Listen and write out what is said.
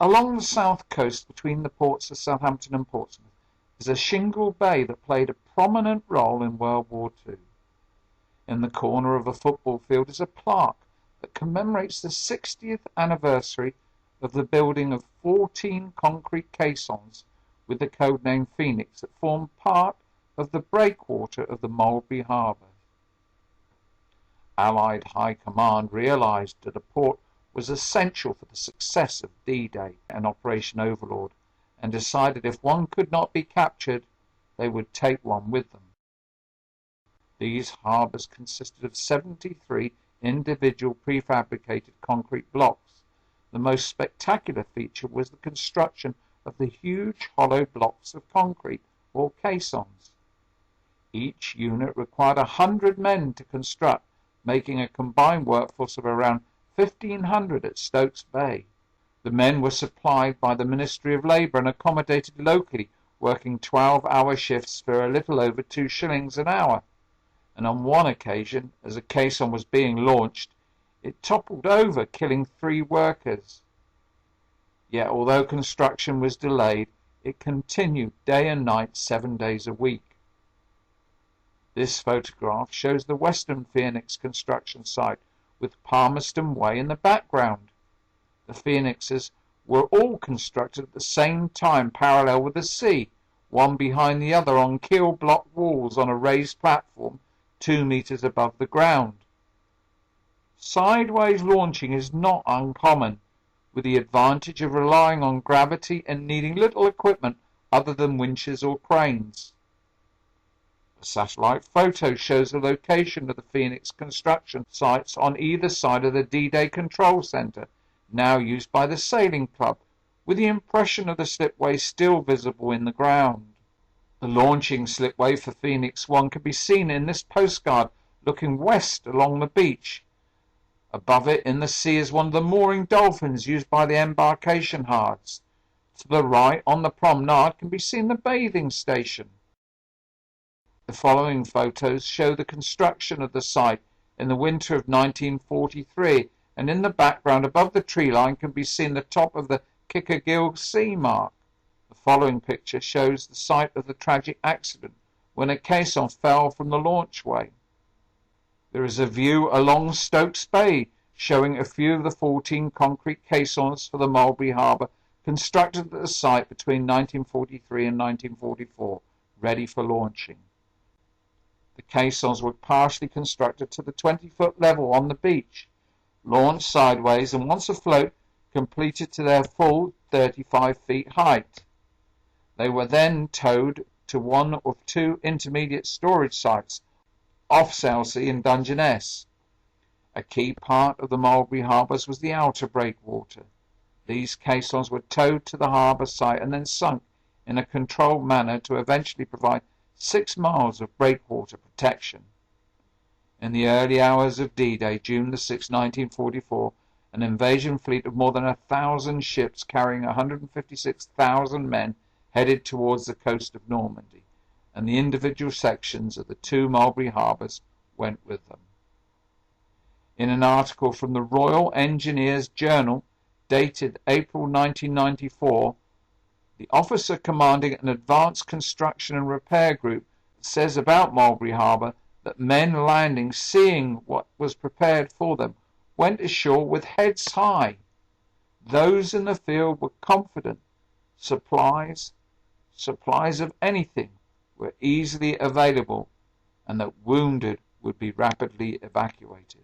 Along the south coast between the ports of Southampton and Portsmouth is a shingle bay that played a prominent role in World War II. In the corner of a football field is a plaque that commemorates the 60th anniversary of the building of 14 concrete caissons with the codename Phoenix that formed part of the breakwater of the Mulberry Harbour. Allied High Command realised that a port was essential for the success of D-Day and Operation Overlord, and decided if one could not be captured, they would take one with them. These harbours consisted of 73 individual prefabricated concrete blocks. The most spectacular feature was the construction of the huge hollow blocks of concrete, or caissons. Each unit required 100 men to construct, making a combined workforce of around 1,500 at Stokes Bay. The men were supplied by the Ministry of Labour and accommodated locally, working 12-hour shifts for a little over 2 shillings an hour. And on one occasion, as a caisson was being launched, it toppled over, killing 3 workers. Yet although construction was delayed, it continued day and night 7 days a week. This photograph shows the Western Phoenix construction site, with Palmerston Way in the background. The Phoenixes were all constructed at the same time parallel with the sea, one behind the other on keel block walls on a raised platform 2 meters above the ground. Sideways launching is not uncommon, with the advantage of relying on gravity and needing little equipment other than winches or cranes. A satellite photo shows the location of the Phoenix construction sites on either side of the D-Day Control Centre, now used by the Sailing Club, with the impression of the slipway still visible in the ground. The launching slipway for Phoenix 1 can be seen in this postcard, looking west along the beach. Above it in the sea is one of the mooring dolphins used by the embarkation hards. To the right on the promenade can be seen the bathing station. The following photos show the construction of the site in the winter of 1943, and in the background above the tree line can be seen the top of the Kickergill Sea Mark. The following picture shows the site of the tragic accident when a caisson fell from the launchway. There is a view along Stokes Bay showing a few of the 14 concrete caissons for the Mulberry Harbour constructed at the site between 1943 and 1944, ready for launching. The caissons were partially constructed to the 20-foot level on the beach, launched sideways, and once afloat, completed to their full 35 feet height. They were then towed to one of 2 intermediate storage sites, off Selsey and Dungeness. A key part of the Mulberry Harbours was the outer breakwater. These caissons were towed to the harbour site and then sunk in a controlled manner to eventually provide 6 miles of breakwater protection. In the early hours of D-Day, June 6, 1944, an invasion fleet of more than 1,000 ships carrying 156,000 men headed towards the coast of Normandy, and the individual sections of the 2 Mulberry Harbours went with them. In an article from the Royal Engineers Journal, dated April 1994, the officer commanding an advanced construction and repair group says about Mulberry Harbour that men landing, seeing what was prepared for them, went ashore with heads high. Those in the field were confident supplies of anything were easily available, and that wounded would be rapidly evacuated.